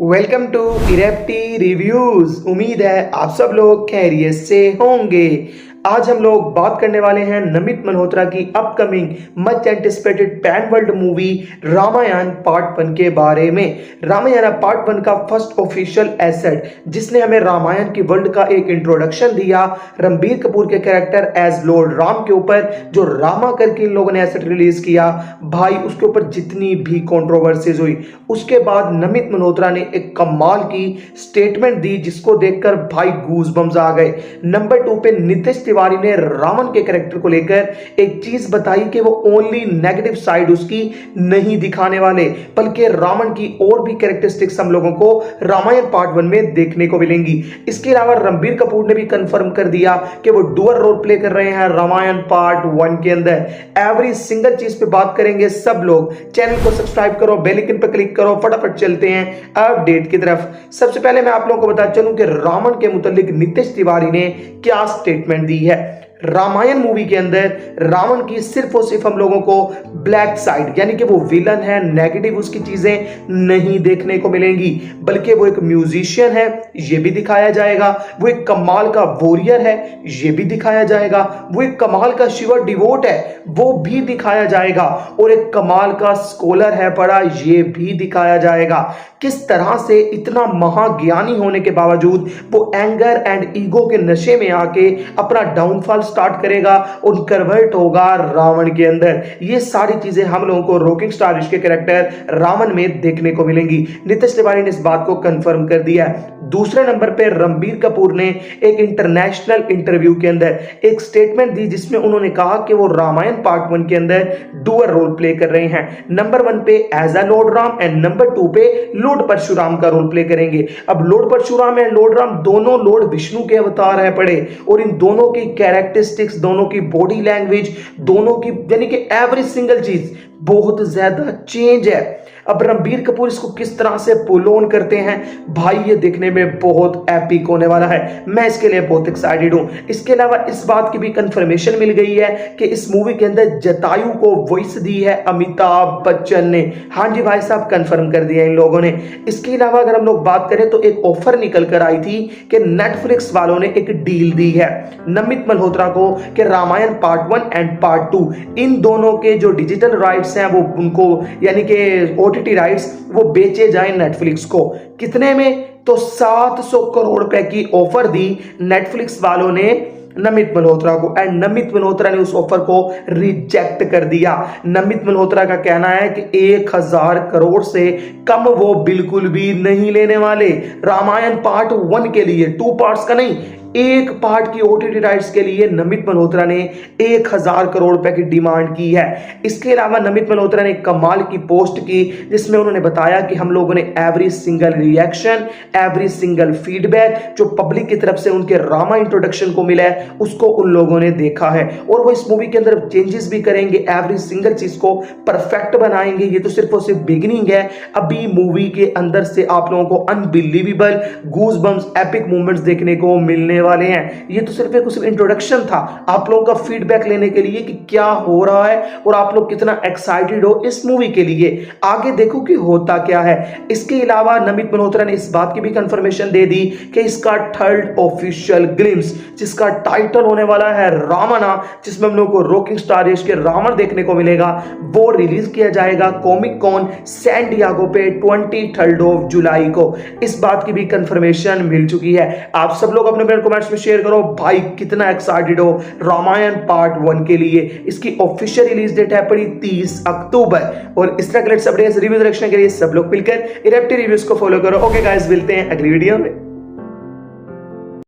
Welcome to इरेप्टी reviews. उम्मीद है आप सब लोग खैरियत से होंगे। आज हम लोग बात करने वाले हैं नमित मल्होत्रा की upcoming much anticipated pan world movie Ramayana part 1 के बारे में। रामायण पार्ट 1 का फर्स्ट ऑफिशियल एसेट जिसने हमें रामायण की वर्ल्ड का एक इंट्रोडक्शन दिया, रणबीर कपूर के कैरेक्टर एज लॉर्ड राम के ऊपर जो रामा करके इन लोगों ने एसेट रिलीज किया, भाई उसके ऊपर जितनी भी कंट्रोवर्सीज हुई, उसके बाद नमित मल्होत्रा ने एक कमाल की स्टेटमेंट दी जिसको देखकर भाई गूज़बम्स आ गए। नंबर 2 पे नितिश तिवारी ने रावण के कैरेक्टर को लेकर एक चीज बताई कि वो ओनली नेगेटिव साइड उसकी नहीं दिखाने वाले, बल्कि रावण की और भी कैरेक्टरिस्टिक्स हम लोगों को रामायण पार्ट 1 में देखने को मिलेंगी। इसके अलावा रणबीर कपूर ने भी कंफर्म कर दिया कि वो डुअल रोल प्ले कर रहे हैं रामायण पार्ट 1 के अंदर। एवरी सिंगल चीज पे बात करेंगे सब लोग। चैनल को सब्सक्राइब करो, बेल आइकन पर क्लिक करो, फटाफट चलते हैं अपडेट की तरफ। सबसे पहले मैं आप लोगों को बता चलूं कि रावण के मुतालिक नितिश तिवारी ने क्या स्टेटमेंट दी है। रामायण मूवी के अंदर रावण की सिर्फ और सिर्फ हम लोगों को ब्लैक साइड यानी कि वो विलन है, नेगेटिव उसकी चीजें नहीं देखने को मिलेंगी, बल्कि वो एक म्यूजिशियन है, ये भी दिखाया जाएगा। वो एक कमाल का वॉरियर है, ये भी दिखाया जाएगा। वो एक कमाल का शिव डिवोट है, वो भी दिखाया जाएगा। और एक कमाल का स्कॉलर है बड़ा, ये भी दिखाया जाएगा। किस तरह से इतना महाज्ञानी होने के बावजूद वो एंगर एंड ईगो के नशे में आके अपना डाउनफॉल स्टार्ट करेगा और कन्वर्ट होगा रावण के अंदर। ये सारी चीजें हम लोगों को रॉकिंग स्टार के कैरेक्टर रावण में देखने को मिलेंगी। नितिश तिवारी ने इस बात को कंफर्म कर दिया है। दूसरे नंबर पे रणबीर कपूर ने एक इंटरनेशनल इंटरव्यू के अंदर एक स्टेटमेंट दी जिसमें उन्होंने कहा कि वो रामायण पार्ट 1 के अंदर डुअल रोल प्ले कर रहे हैं। नंबर 1 पे as a lord Ram and number 2 पे लॉर्ड परशुराम का रोल प्ले करेंगे। अब lord Parshuram and lord Ram दोनों लॉर्ड विष्णु के अवतार है पड़े, और इन दोनों की कैरेक्टरिस्टिक्स, दोनों की बॉडी लैंग्वेज, दोनों की यानी कि एवरी सिंगल चीज बहुत ज्यादा चेंज है। अब रणबीर कपूर इसको किस तरह से पुल ऑन करते हैं, भाई ये देखने में बहुत एपिक होने वाला है। मैं इसके लिए बहुत एक्साइटेड हूं। इसके अलावा इस बात की भी कंफर्मेशन मिल गई है कि इस मूवी के अंदर जटायु को वॉइस दी है अमिताभ बच्चन ने। हाँ जी भाई साहब, कंफर्म कर दिया इन लोगों ने। इसके अलावा अगर हम लोग बात करें तो एक ऑफर निकल कर आई थी कि नेटफ्लिक्स वालों ने एक डील दी है नमित मल्होत्रा को कि रामायण पार्ट 1 एंड पार्ट 2 इन दोनों के जो डिजिटल राइट्स हैं वो उनको यानी कि ओटीटी राइट्स वो बेचे जाएं नेटफ्लिक्स को। कितने में? तो 700 करोड़ रुपए की ऑफर दी नेटफ्लिक्स वालों ने नमित मल्होत्रा को, एंड नमित मल्होत्रा ने उस ऑफर को रिजेक्ट कर दिया। नमित मल्होत्रा का कहना है कि 1000 करोड़ से कम वो बिल्कुल भी नहीं लेने वाले। रामायण पार्ट 1 के लिए, 2 पार्ट्स का नहीं, एक पार्ट की ओटीटी राइट्स के लिए नमित मल्होत्रा ने 1000 करोड़ रुपए की डिमांड की है। इसके अलावा नमित मल्होत्रा ने कमाल की पोस्ट की जिसमें उन्होंने बताया कि हम लोगों ने every single reaction, every single feedback जो पब्लिक की तरफ से उनके रामा इंट्रोडक्शन को मिला है उसको उन लोगों ने देखा है, और वो इस मूवी के अंदर चेंजेस भी करेंगे, एवरी सिंगल चीज को परफेक्ट बनाएंगे। ये तो सिर्फ और सिर्फ बिगिनिंग है। अभी मूवी के अंदर से आप लोगों को अनबिलीवेबल गूज़बम्स एपिक मोमेंट्स देखने को मिलने वाले हैं। ये तो सिर्फ एक इंट्रोडक्शन था आप लोगों का फीडबैक लेने के लिए कि क्या हो रहा है और आप लोग कितना एक्साइटेड हो इस मूवी के लिए। आगे देखो कि होता क्या है। इसके अलावा नमित मल्होत्रा ने इस बात की भी कंफर्मेशन दे दी कि इसका थर्ड ऑफिशियल ग्लिम्स जिसका टाइटल होने वाला है रावणा, जिसमें हम लोग को रॉकिंग स्टार यश के रावण देखने को मिलेगा, वो रिलीज किया जाएगा कॉमिक कॉन सैन डिएगो पे 23 जुलाई को। इस बात की भी कंफर्मेशन मिल चुकी है। आप सब लोग अपने कमेंट्स में शेयर करो भाई कितना एक्साइटेड हो रामायण पार्ट 1 के लिए। इसकी ऑफिशियल रिलीज डेट है पड़ी 30 अक्टूबर। और इस तरह के लेटेस्ट अपडेट्स रिव्यू देखने के लिए सब लोग मिलकर इरेप्टी रिव्यूज को फॉलो करो। ओके गाइस, मिलते हैं अगली वीडियो में।